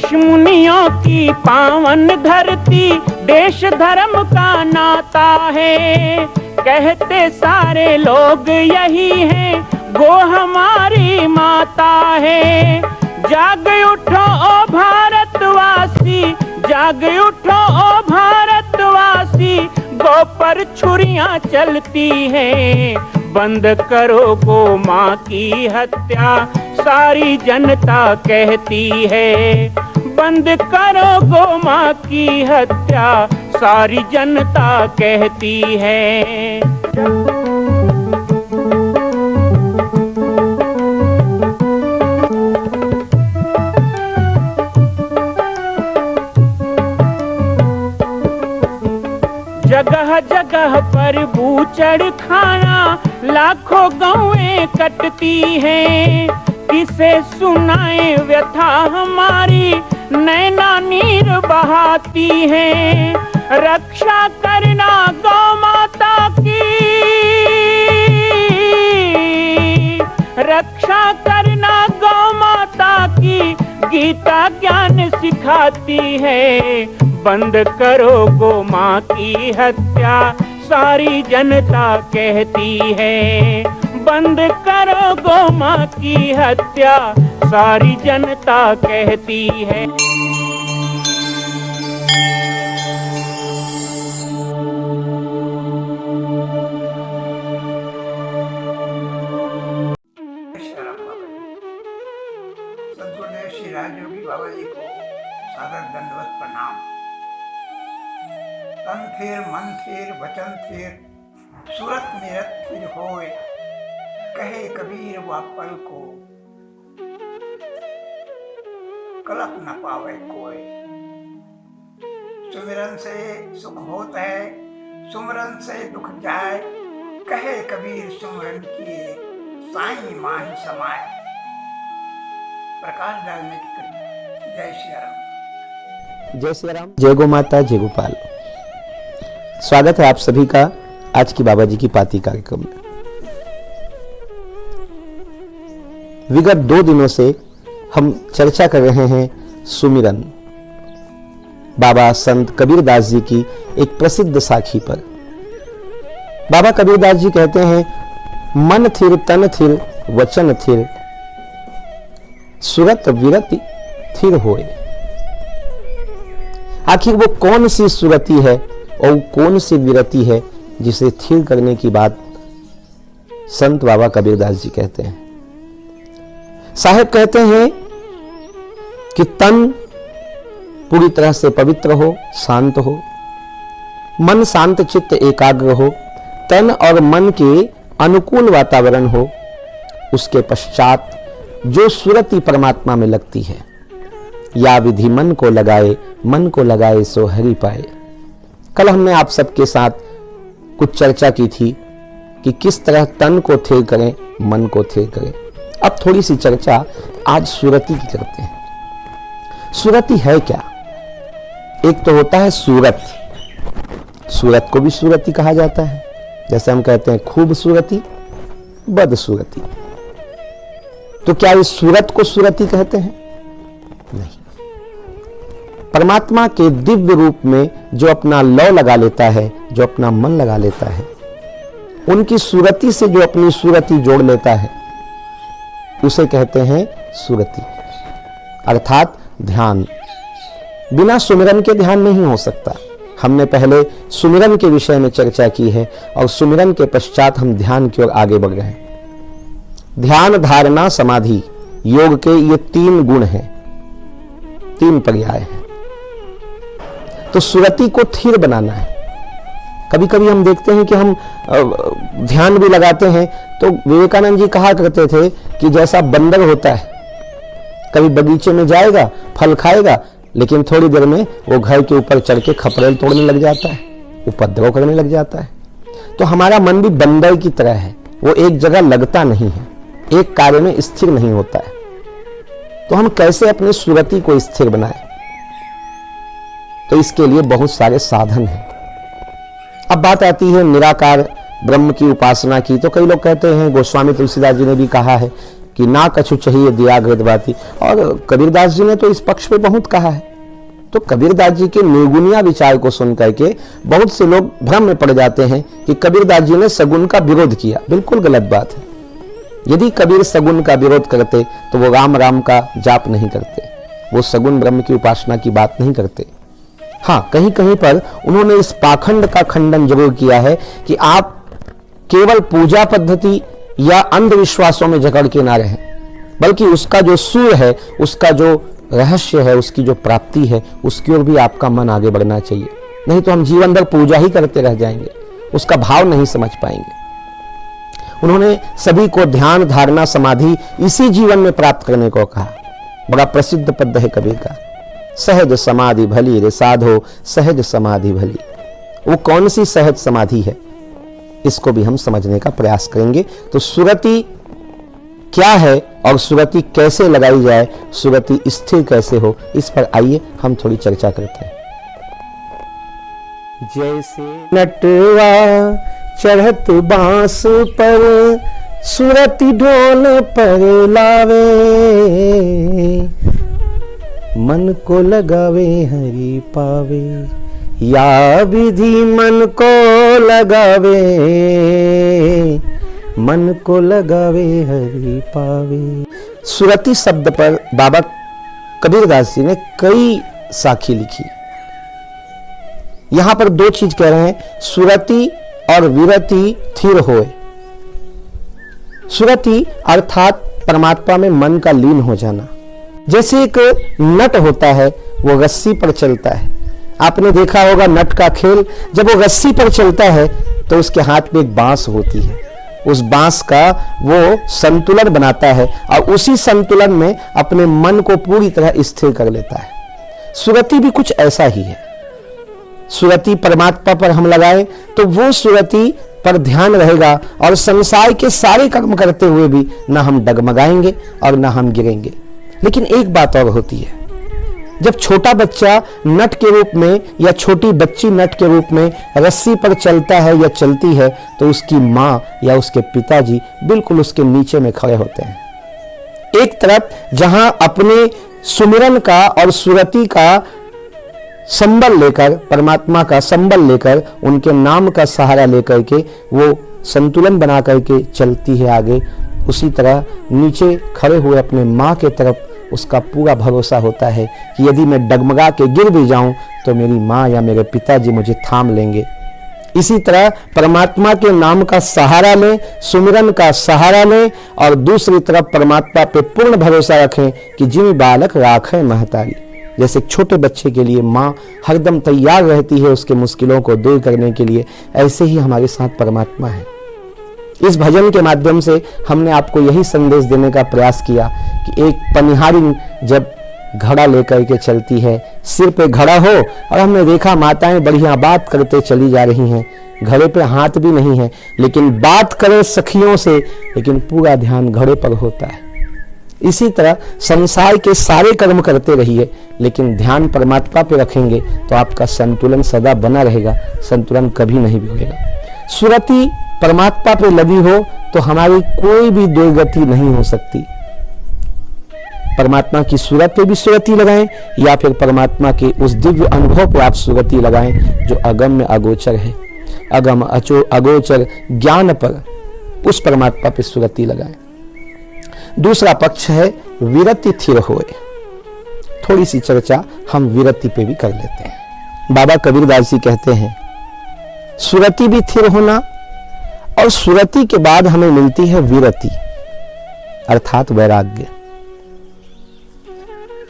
ऋषि मुनियों की पावन धरती, देश धर्म का नाता है। कहते सारे लोग यही हैं, गो हमारी माता है। जाग उठो ओ भारतवासी, जाग उठो ओ भारतवासी, गौ पर छुरियां चलती हैं। बंद करो गो माँ की हत्या, सारी जनता कहती है। बंद करो गो माँ की हत्या, सारी जनता कहती है। जगह जगह पर बूचड़ खाना, लाखों गौएं कटती हैं। किसे सुनाए व्यथा हमारी, नैना नीर बहाती हैं। रक्षा करना गौ माता की, रक्षा करना गौ माता की, गीता ज्ञान सिखाती है। बंद करो गो माँ की हत्या, सारी जनता कहती है। बंद करो गो माँ की हत्या, सारी जनता कहती है। सद्गुरुदेव श्री राजयोगी बाबा जी को सादर दंडवत प्रणाम। तन थिर मन थिर वचन थिर, सूरत मेरत थिर होए, कहे कबीर वा पल को, कलप न पावे कोई। सुमिरन से सुख होता है, सुमरन से दुख जाए, कहे कबीर सुमरन किए, साईं माही समाए। प्रकाश डालने की कृपा। जय श्री राम। जय श्री राम। जय गो माता, जय गोपाल। स्वागत है आप सभी का आज की बाबा जी की पाती कार्यक्रम में। विगत 2 दिनों से हम चर्चा कर रहे हैं सुमिरन, बाबा संत कबीरदास जी की एक प्रसिद्ध साखी पर। बाबा कबीरदास जी कहते हैं, मन थिर तन थिर वचन थिर, सुरत विरति थिर होए। आखिर वो कौन सी सुरति है और कौन सी विरति है जिसे थिर करने की बात संत बाबा कबीरदास जी कहते हैं। साहेब कहते हैं कि तन पूरी तरह से पवित्र हो, शांत हो, मन शांत चित्त एकाग्र हो, तन और मन के अनुकूल वातावरण हो। उसके पश्चात जो सुरति परमात्मा में लगती है, या विधि मन को लगाए सो हरि पाए। कल हमने आप सबके साथ कुछ चर्चा की थी कि किस तरह तन को थिर करें, मन को थिर करें। अब थोड़ी सी चर्चा आज सुरति की करते हैं। सुरति है क्या? एक तो होता है सूरत। सूरत को भी सुरति कहा जाता है। जैसे हम कहते हैं खूबसूरती, बदसूरती। तो क्या इस सूरत को सुरति कहते हैं? नहीं। परमात्मा के दिव्य रूप में जो अपना लौ लगा लेता है, जो अपना मन लगा लेता है, उनकी सुरति से जो अपनी सुरति जोड़ लेता है, उसे कहते हैं सुरति, अर्थात ध्यान। बिना सुमिरन के ध्यान नहीं हो सकता। हमने पहले सुमिरन के विषय में चर्चा की है और सुमिरन के पश्चात हम ध्यान की ओर आगे बढ़ रहे हैं। ध्यान, धारणा, समाधि, योग के ये 3 गुण हैं, 3 पर्याय हैं। तो सुरति को थिर बनाना है। कभी कभी हम देखते हैं कि हम ध्यान भी लगाते हैं तो विवेकानंद जी कहा करते थे कि जैसा बंदर होता है, कभी बगीचे में जाएगा, फल खाएगा, लेकिन थोड़ी देर में वो घर के ऊपर चढ़ के खपरेल तोड़ने लग जाता है, उपद्रव करने लग जाता है। तो हमारा मन भी बंदर की तरह है, वो एक जगह लगता नहीं है, एक कार्य में स्थिर नहीं होता है। तो हम कैसे अपनी सुरति को स्थिर बनाएं? तो इसके लिए बहुत सारे साधन हैं। अब बात आती है निराकार ब्रह्म की उपासना की। तो कई लोग कहते हैं, गोस्वामी तुलसीदास जी ने भी कहा है कि ना कछु चाहिए दिया गृदवाती। और कबीरदास जी ने तो इस पक्ष पे बहुत कहा है। तो कबीरदास जी के निर्गुणिया विचार को सुन करके बहुत से लोग भ्रम में पड़ जाते हैं कि कबीरदास जी ने सगुन का विरोध किया। बिल्कुल गलत बात है। यदि कबीर सगुन का विरोध करते तो वो राम राम का जाप नहीं करते, वो सगुन ब्रह्म की उपासना की बात नहीं करते। हाँ, कहीं कहीं पर उन्होंने इस पाखंड का खंडन जरूर किया है कि आप केवल पूजा पद्धति या अंधविश्वासों में जकड़ के ना रहें, बल्कि उसका जो सूर है, उसका जो रहस्य है, उसकी जो प्राप्ति है, उसकी ओर भी आपका मन आगे बढ़ना चाहिए। नहीं तो हम जीवन भर पूजा ही करते रह जाएंगे, उसका भाव नहीं समझ पाएंगे। उन्होंने सभी को ध्यान, धारणा, समाधि इसी जीवन में प्राप्त करने को कहा। बड़ा प्रसिद्ध पद है कबीर का, सहज समाधि भली रे साधो सहज समाधि भली। वो कौन सी सहज समाधि है, इसको भी हम समझने का प्रयास करेंगे। तो सुरति क्या है और सुरति कैसे लगाई जाए, सुरति स्थिर कैसे हो, इस पर आइए हम थोड़ी चर्चा करते हैं। जैसे नटवा चढ़त बांस पर सुरति ढोल पर लावे, मन को लगावे हरि पावे, या विधि मन को लगावे, मन को लगावे हरि पावे। सुरति शब्द पर बाबा कबीरदास जी ने कई साखी लिखी। यहां पर दो चीज कह रहे हैं, सुरति और विरति थिर होए। सुरति अर्थात परमात्मा में मन का लीन हो जाना। जैसे एक नट होता है, वो रस्सी पर चलता है। आपने देखा होगा नट का खेल, जब वो रस्सी पर चलता है तो उसके हाथ में एक बांस होती है, उस बांस का वो संतुलन बनाता है और उसी संतुलन में अपने मन को पूरी तरह स्थिर कर लेता है। सुरति भी कुछ ऐसा ही है। सुरति परमात्मा पर हम लगाए तो वो सुरति पर ध्यान रहेगा और संसार के सारे कर्म करते हुए भी ना हम डगमगाएंगे और ना हम गिरेंगे। लेकिन एक बात और होती है, जब छोटा बच्चा नट के रूप में या छोटी बच्ची नट के रूप में रस्सी पर चलता है या चलती है, तो उसकी माँ या उसके पिताजी बिल्कुल उसके नीचे में खड़े होते हैं। एक तरफ जहां अपने सुमिरन का और सुरति का संबल लेकर, परमात्मा का संबल लेकर, उनके नाम का सहारा लेकर के वो संतुलन बना करके चलती है आगे, उसी तरह नीचे खड़े हुए अपने माँ के तरफ उसका पूरा भरोसा होता है कि यदि मैं डगमगा के गिर भी जाऊं तो मेरी माँ या मेरे पिताजी मुझे थाम लेंगे। इसी तरह परमात्मा के नाम का सहारा लें, सुमिरन का सहारा लें और दूसरी तरफ परमात्मा पे पूर्ण भरोसा रखें कि जिन बालक राखें महतारी। जैसे छोटे बच्चे के लिए माँ हरदम तैयार रहती है उसके मुश्किलों को दूर करने के लिए, ऐसे ही हमारे साथ परमात्मा है। इस भजन के माध्यम से हमने आपको यही संदेश देने का प्रयास किया कि एक पनिहारिन जब घड़ा लेकर के चलती है, सिर पे घड़ा हो, और हमने देखा माताएं बढ़िया बात करते चली जा रही हैं, घड़े पे हाथ भी नहीं है, लेकिन बात करें सखियों से, लेकिन पूरा ध्यान घड़े पर होता है। इसी तरह संसार के सारे कर्म करते रहिए, लेकिन ध्यान परमात्मा पे रखेंगे तो आपका संतुलन सदा बना रहेगा, संतुलन कभी नहीं बिगड़ेगा। सुरति परमात्मा पे लगी हो तो हमारी कोई भी दुर्गति नहीं हो सकती। परमात्मा की सूरत पे भी सुरति लगाएं या फिर परमात्मा के उस दिव्य अनुभव पे आप सुरति लगाएं जो अगम्य अगोचर है। अगम अगोचर ज्ञान पर उस परमात्मा पे सुरति लगाएं। दूसरा पक्ष है विरति थिर होए। थोड़ी सी चर्चा हम विरति पे भी कर लेते हैं। बाबा कबीरदास जी कहते हैं सुरति भी थिर होना, और सुरति के बाद हमें मिलती है विरति अर्थात वैराग्य।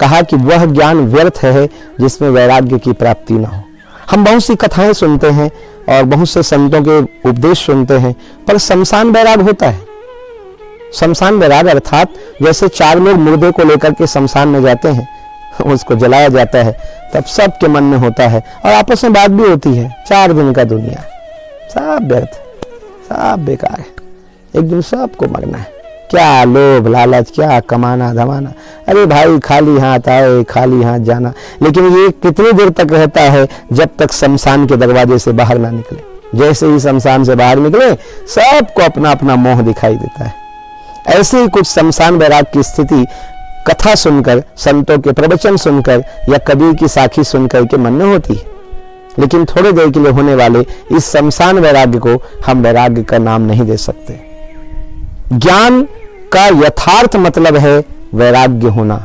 कहा कि वह ज्ञान व्यर्थ है जिसमें वैराग्य की प्राप्ति ना हो। हम बहुत सी कथाएं सुनते हैं और बहुत से संतों के उपदेश सुनते हैं, पर शमशान वैराग होता है। शमशान वैराग अर्थात जैसे चार लोग मुर्दे को लेकर के शमशान में जाते हैं, उसको जलाया जाता है, तब सबके मन में होता है और आपस में बात भी होती है, 4 दिन का दुनिया सब व्यर्थ, सब बेकार है, एक दिन सबको मरना है, क्या लोभ लालच, क्या कमाना धमाना। अरे भाई खाली हाथ आए खाली हाथ जाना। लेकिन ये कितनी देर तक रहता है, जब तक शमशान के दरवाजे से बाहर ना निकले। जैसे ही शमशान से बाहर निकले सबको अपना अपना मोह दिखाई देता है। ऐसे ही कुछ शमशान वैराग की स्थिति कथा सुनकर, संतों के प्रवचन सुनकर या कबीर की साखी सुनकर के मन में होती है। लेकिन थोड़ी देर के लिए होने वाले इस शमशान वैराग्य को हम वैराग्य का नाम नहीं दे सकते। ज्ञान का यथार्थ मतलब है वैराग्य होना,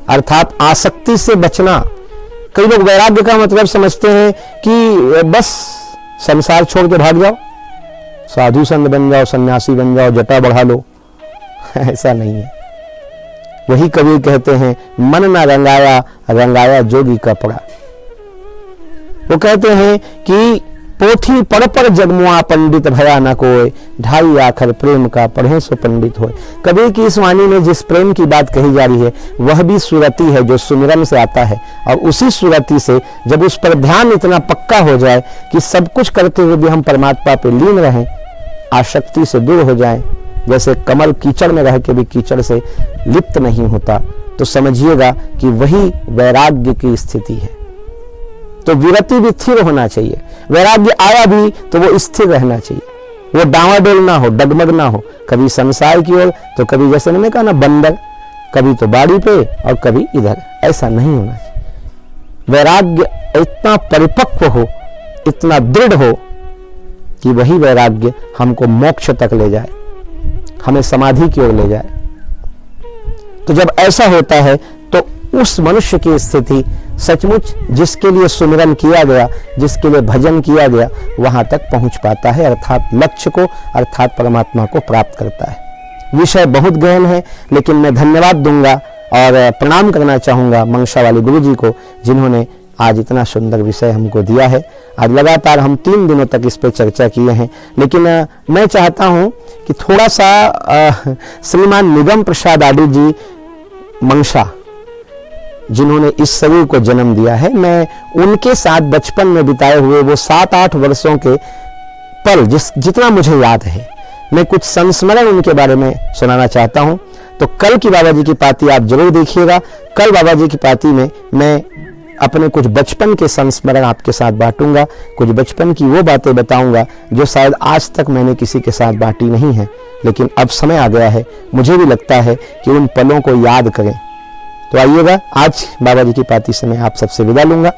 अर्थात आसक्ति से बचना। कई लोग वैराग्य का मतलब समझते हैं कि बस संसार छोड़ के भाग जाओ, साधु संत बन जाओ, सन्यासी बन जाओ, जटा बढ़ा लो। ऐसा नहीं है। वही कबीर कहते हैं, मन ना रंगाया, रंगाया जोगी का पड़ा। वो कहते हैं कि पोथी पढ़ पर जगमुआ पंडित भया न कोय, ढाई आखर प्रेम का पढ़े सो पंडित होय। कबीर की इस वाणी में जिस प्रेम की बात कही जा रही है वह भी सुरति है जो सुमिरन से आता है, और उसी सुरति से जब उस पर ध्यान इतना पक्का हो जाए कि सब कुछ करते हुए भी हम परमात्मा पे लीन रहें, आसक्ति से दूर हो जाएं, जैसे कमल कीचड़ में रह के भी कीचड़ से लिप्त नहीं होता, तो समझिएगा कि वही वैराग्य की स्थिति है। तो विरति भी स्थिर होना चाहिए। वैराग्य आया भी तो वो स्थिर रहना चाहिए, वो डावाडोल ना हो, डगमग ना हो, कभी संसार की ओर तो कभी, जैसे मैंने कहा ना, बंदर, कभी तो बाड़ी पे और कभी इधर। ऐसा नहीं होना चाहिए। वैराग्य इतना परिपक्व हो, इतना दृढ़ हो कि वही वैराग्य हमको मोक्ष तक ले जाए, हमें समाधि की ओर ले जाए। तो जब ऐसा होता है तो उस मनुष्य की स्थिति सचमुच जिसके लिए सुमिरन किया गया, जिसके लिए भजन किया गया, वहां तक पहुंच पाता है, अर्थात लक्ष्य को, अर्थात परमात्मा को प्राप्त करता है। विषय बहुत गहन है, लेकिन मैं धन्यवाद दूंगा और प्रणाम करना चाहूंगा मंगशा वाले गुरु जी को, जिन्होंने आज इतना सुंदर विषय हमको दिया है। आज लगातार हम 3 दिनों तक इस पर चर्चा किए हैं, लेकिन मैं चाहता हूं कि थोड़ा सा श्रीमान निगम प्रसाद आडू जी मंगशा, जिन्होंने इस शरीर को जन्म दिया है, मैं उनके साथ बचपन में बिताए हुए वो 7-8 वर्षों के पल जितना मुझे याद है, मैं कुछ संस्मरण उनके बारे में सुनाना चाहता हूं। तो कल की बाबा जी की पाती आप जरूर देखिएगा। कल बाबा जी की पाती में मैं अपने कुछ बचपन के संस्मरण आपके साथ बांटूंगा, कुछ बचपन की वो बातें बताऊंगा जो शायद आज तक मैंने किसी के साथ बांटी नहीं है, लेकिन अब समय आ गया है, मुझे भी लगता है कि उन पलों को याद करें। तो आइएगा, आज बाबा जी की पाती से मैं आप सबसे विदा लूंगा।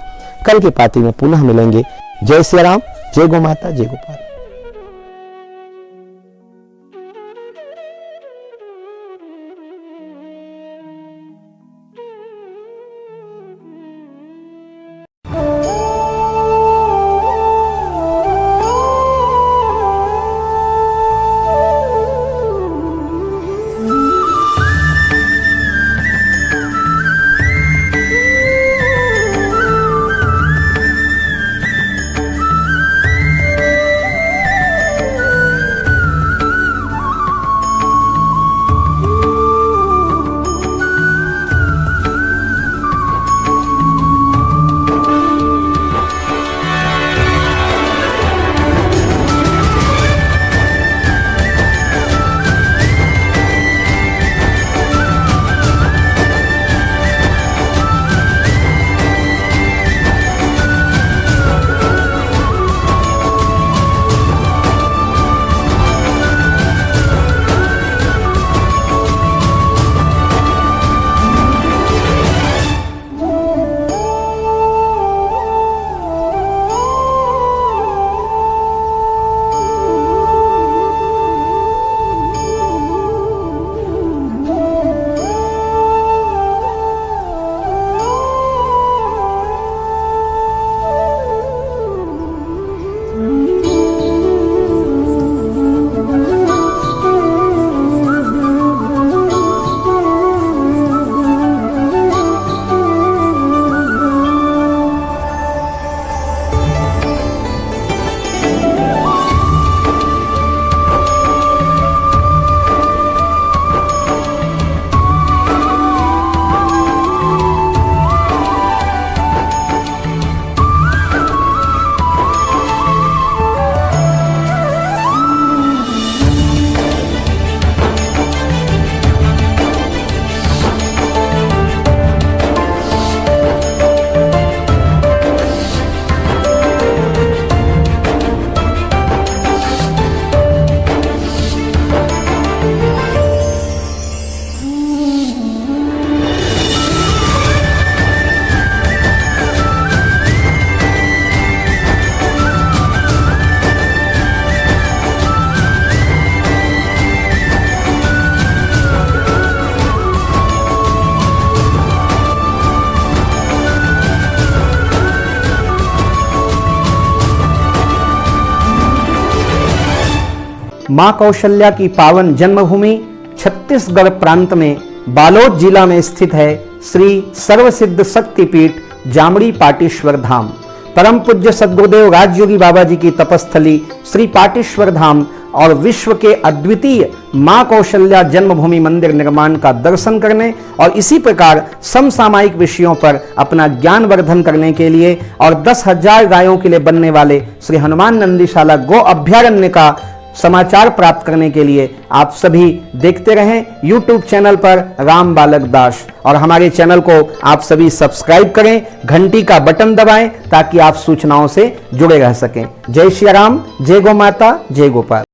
कल की पाती में पुनः मिलेंगे। जय श्री राम, जय गौ माता, जय गोपाल। मां कौशल्या की पावन जन्मभूमि छत्तीसगढ़ प्रांत में बालोद जिला में स्थित है श्री सर्वसिद्ध शक्तिपीठ जामड़ी पाटेश्वर धाम। परम पूज्य सद्गुरुदेव राजयोगी बाबा जी की तपस्थली श्री पाटेश्वर धाम और विश्व के अद्वितीय मां कौशल्या जन्मभूमि मंदिर निर्माण का दर्शन करने और इसी प्रकार समसामयिक विषयों पर अपना ज्ञान वर्धन करने के लिए और 10,000 गायों के लिए बनने वाले श्री हनुमान नंदीशाला गो अभ्यारण्य का समाचार प्राप्त करने के लिए आप सभी देखते रहें YouTube चैनल पर राम बालक दास, और हमारे चैनल को आप सभी सब्सक्राइब करें, घंटी का बटन दबाएं ताकि आप सूचनाओं से जुड़े रह सकें। जय श्री राम, जय गौ माता, जय गोपाल।